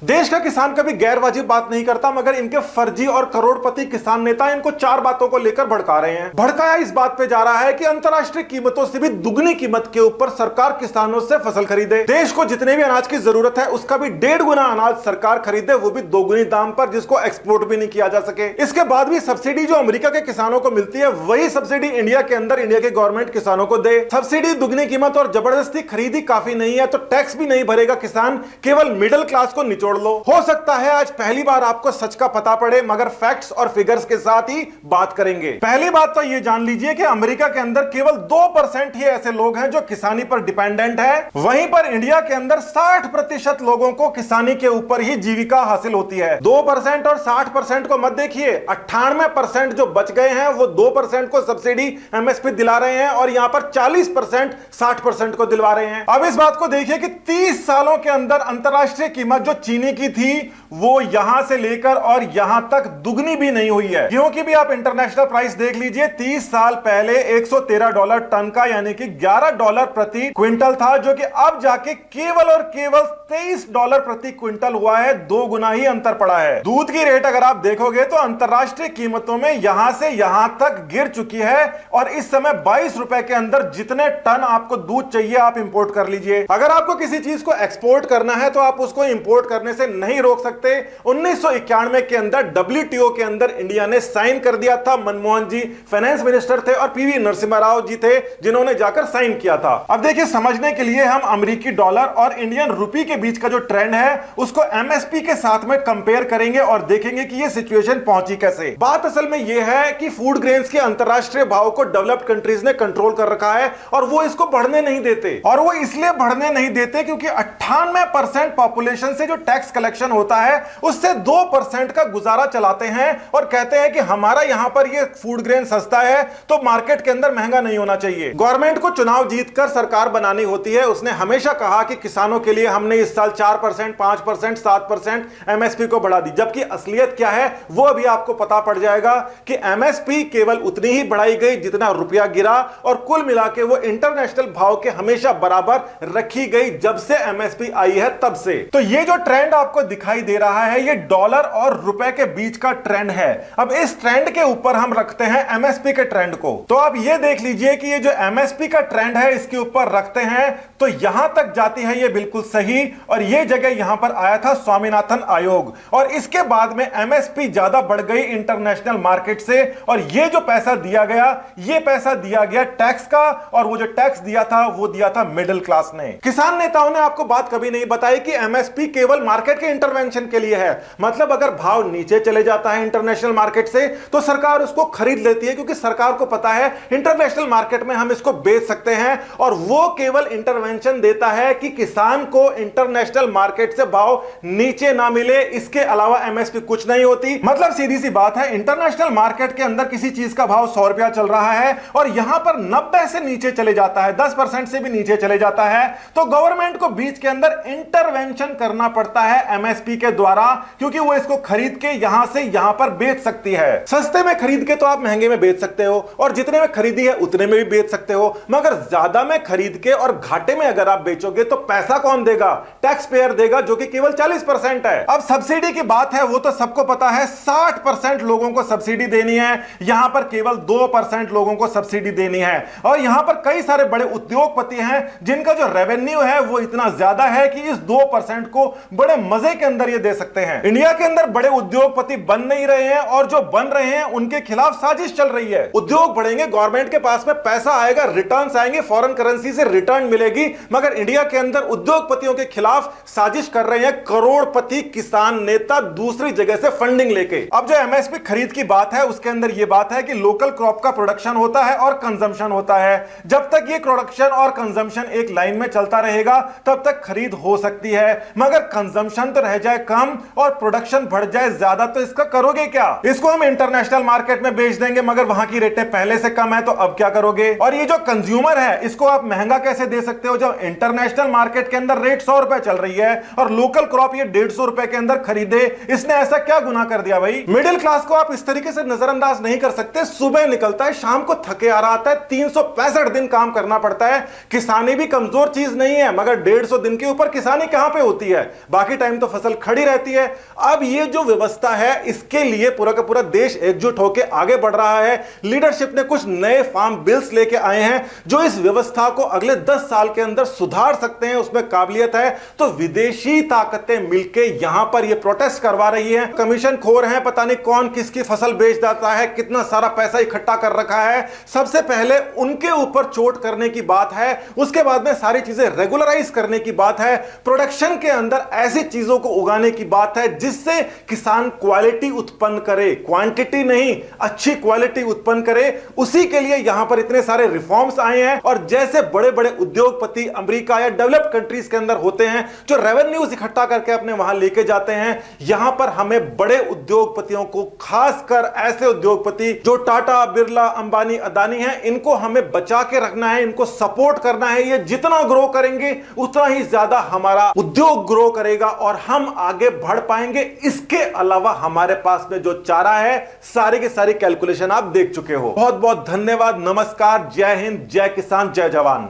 देश का किसान कभी गैर वाजिब बात नहीं करता, मगर इनके फर्जी और करोड़पति किसान नेता इनको चार बातों को लेकर भड़का रहे हैं। भड़काया इस बात पे जा रहा है कि अंतर्राष्ट्रीय कीमतों से भी दुगनी कीमत के ऊपर सरकार किसानों से फसल खरीदे। देश को जितने भी अनाज की जरूरत है उसका भी 1.5 गुना अनाज सरकार खरीदे, वो भी दोगुनी दाम पर, जिसको एक्सपोर्ट भी नहीं किया जा सके। इसके बाद भी सब्सिडी जो अमेरिका के किसानों को मिलती है वही सब्सिडी इंडिया के अंदर इंडिया के गवर्नमेंट किसानों को दे। सब्सिडी, दुगनी कीमत और जबरदस्ती खरीदी काफी नहीं है तो टैक्स भी नहीं भरेगा किसान, केवल मिडिल क्लास को निचोड़ लो। हो सकता है आज पहली बार आपको सच का पता पड़े, मगर फैक्ट्स और फिगर्स के साथ ही बात करेंगे। पहली बात तो यह जान लीजिए कि अमेरिका के अंदर केवल 2% ही ऐसे लोग हैं जो किसानी पर डिपेंडेंट है, वहीं पर इंडिया के अंदर 60% लोगों को किसानी के ऊपर ही जीविका हासिल होती है। 2% और 60% को मत देखिए, 98% जो बच गए हैं वो 2% को सब्सिडी एमएसपी दिला रहे हैं और यहां पर 40% 60% को दिलवा रहे हैं। अब इस बात को देखिए कि 30 सालों के अंदर अंतरराष्ट्रीय कीमत जो चीनी की थी वो यहां से लेकर और यहां तक दुगनी भी नहीं हुई है। क्योंकि भी आप इंटरनेशनल प्राइस देख लीजिए, 30 साल पहले $113 टन का यानी कि $11 प्रति क्विंटल था, जो कि अब जाके केवल और केवल $23 प्रति क्विंटल हुआ है। 2 गुना ही अंतर पड़ा है। दूध की रेट अगर आप देखोगे तो अंतरराष्ट्रीय कीमतों में यहां से यहां तक गिर चुकी है और इस समय 22 रुपए के अंदर जितने टन आपको दूध चाहिए आप इंपोर्ट कर लीजिए। अगर आपको किसी चीज को एक्सपोर्ट करना है तो आप उसको इंपोर्ट करने से नहीं रोक सकते। 1991 के अंदर डब्ल्यूटीओ के अंदर इंडिया ने साइन कर दिया था। मनमोहन जी फाइनेंस मिनिस्टर थे और पीवी नरसिम्हा राव जी थे जिन्होंने जाकर साइन किया था। अब देखिए, समझने के लिए हम अमेरिकी डॉलर और इंडियन रुपी के बीच का जो ट्रेंड है उसको एमएसपी के साथ में कंपेयर करेंगे और देखेंगे कि यह सिचुएशन पहुंची कैसे। बात असल में यह है कि फूड ग्रेन्स के अंतरराष्ट्रीय भाव को डेवलप्ड कंट्रीज ने कंट्रोल कर रखा है और वो इसको बढ़ने नहीं देते। और वो इसलिए बढ़ने नहीं देते क्योंकि 98% पॉपुलेशन से जो टैक्स कलेक्शन होता है उससे 2% का गुजारा चलाते हैं और कहते हैं कि हमारा यहां पर ये फूड ग्रेन सस्ता है तो मार्केट के अंदर महंगा नहीं होना चाहिए। गवर्नमेंट को चुनाव जीतकर सरकार बनानी होती है। उसने हमेशा कहा कि किसानों के लिए हमने इस साल 4%, 5%, 7% एमएसपी को बढ़ा दी, जबकि असलियत क्या है वो अभी आपको पता पड़ जाएगा कि एमएसपी केवल उतनी ही बढ़ाई गई जितना रुपया गिरा और कुल मिला के वो इंटरनेशनल भाव के हमेशा बराबर रखी गई जब से एमएसपी आई है तब से। तो ये जो ट्रेंड आपको दिखाई दे रहा है ये डॉलर और रुपए के बीच का ट्रेंड है। अब इस ट्रेंड के ऊपर हम रखते हैं एमएसपी के ट्रेंड को। तो आप ये देख लीजिए कि ये जो एमएसपी का ट्रेंड है इसके ऊपर रखते हैं तो यहां तक जाती है ये बिल्कुल सही, और ये जगह यहां पर आया था स्वामीनाथन आयोग और इसके बाद में एमएसपी ज्यादा बढ़ गई इंटरनेशनल मार्केट से और ये जो पैसा दिया गया ये पैसा दिया गया टैक्स का, और वो जो टैक्स दिया था वो दिया था मिडिल क्लास ने। किसान नेताओं ने आपको बात कभी नहीं बताई कि एमएसपी केवल मार्केट के इंटरवेंशन के लिए है। मतलब अगर भाव नीचे चले जाता है इंटरनेशनल मार्केट से तो सरकार उसको खरीद लेती है, क्योंकि सरकार को पता है इंटरनेशनल मार्केट में हम इसको बेच सकते हैं, और वो केवल इंटरवेंशन देता है कि किसान को इंटरनेशनल मार्केट से भाव नीचे ना मिले। इसके अलावा एमएसपी कुछ नहीं होती। मतलब सीधी सी बात है, इंटरनेशनल मार्केट के अंदर किसी चीज का भाव 100 रुपया चल रहा है और यहां पर 90 से नीचे चले जाता है, 10% से भी नीचे चले जाता है, तो गवर्नमेंट को बीच के अंदर इंटरवेंशन करना पड़ता है एमएसपी के द्वारा, क्योंकि वो इसको खरीद के यहां से यहां पर बेच सकती है। सस्ते में खरीद के तो आप महंगे में बेच सकते हो और जितने में खरीदी है उतने में भी बेच सकते हो, मगर ज्यादा में खरीद के और घाटे में अगर आप बेचोगे तो पैसा कौन देगा? टैक्स पेयर देगा, जो कि केवल 40% है। अब सब्सिडी की बात है वो तो सबको पता है, 60% लोगों को सब्सिडी देनी है, यहां पर केवल 2% लोगों को सब्सिडी देनी है। और यहां पर कई सारे बड़े उद्योगपति हैं जिनका जो रेवेन्यू है वो इतना ज्यादा है कि इस 2% को बड़े मजे के अंदर ये दे सकते हैं। इंडिया के अंदर बड़े उद्योगपति बन नहीं रहे हैं और जो बन रहे हैं उनके खिलाफ साजिश चल रही है। उद्योग बढ़ेंगे, गवर्नमेंट के पास में पैसा आएगा, रिटर्न्स आएंगे, फॉरेन करेंसी से रिटर्न मिलेगी, मगर इंडिया के अंदर उद्योगपतियों के खिलाफ साजिश कर रहे हैं करोड़पति किसान नेता दूसरी जगह से फंडिंग लेके। अब जो एमएसपी खरीद की बात है उसके अंदर यह बात है कि लोकल क्रॉप का प्रोडक्शन होता है और कंजम्पशन होता है। जब तक ये प्रोडक्शन और कंजम्पशन एक लाइन में चलता रहेगा तब तक खरीद हो सकती है, मगर कंजम्पशन तो रह जाए कम और प्रोडक्शन बढ़ जाए ज्यादा तो इसका करोगे क्या? इसको हम इंटरनेशनल मार्केट में बेच देंगे मगर वहां की रेटें पहले से कम है तो अब क्या करोगे? और ये जो कंज्यूमर है इसको आप महंगा कैसे दे सकते हो जब इंटरनेशनल मार्केट के अंदर रेट 100 रुपए चल रही है और लोकल क्रॉप ये 150 रुपए के अंदर खरीदे? इसने ऐसा क्या गुनाह कर दिया भाई? मिडिल क्लास को आप इस तरीके से नजरअंदाज नहीं कर सकते। सुबह निकलता है, शाम को थके आ रहा आता है, 365 दिन काम करना पड़ता है। किसानी भी कमजोर चीज नहीं है, मगर 150 दिन के ऊपर किसानी कहां पे होती है? बाकी बाकी टाइम तो फसल खड़ी रहती है। अब ये जो व्यवस्था है इसके लिए पूरा का पूरा देश एकजुट होकर आगे बढ़ रहा है। लीडरशिप ने कुछ नए फार्म बिल्स लेके आए हैं जो इस व्यवस्था को अगले 10 साल के अंदर सुधार सकते हैं, उसमें काबिलियत है। तो विदेशी ताकतें मिलके यहां पर ये प्रोटेस्ट करवा रही है। कमीशन खोर हैं, पता नहीं कौन किसकी फसल बेच देता है, कितना सारा पैसा इकट्ठा कर रखा है। सबसे पहले उनके ऊपर चोट करने की बात है, उसके बाद में सारी चीजें रेगुलराइज करने की बात है, प्रोडक्शन के अंदर ऐसी चीजों को उगाने की बात है जिससे किसान क्वालिटी उत्पन्न करे, क्वांटिटी नहीं, अच्छी क्वालिटी उत्पन्न करे। उसी के लिए यहां पर इतने सारे रिफॉर्म्स आए हैं। और जैसे बड़े बड़े उद्योगपति अमेरिका या डेवलप्ड कंट्रीज के अंदर होते हैं जो रेवेन्यूज इकट्ठा करके अपने वहां लेके जाते हैं, यहां पर हमें बड़े उद्योगपतियों को, खासकर ऐसे उद्योगपति जो टाटा, बिरला, अंबानी, अदानी हैं, इनको हमें बचा के रखना है, इनको सपोर्ट करना है। ये जितना ग्रो करेंगे उतना ही ज्यादा हमारा उद्योग ग्रो करेगा और हम आगे बढ़ पाएंगे। इसके अलावा हमारे पास में जो चारा है, सारी की सारी कैलकुलेशन आप देख चुके हो। बहुत बहुत धन्यवाद, नमस्कार, जय हिंद, जय किसान, जय जवान।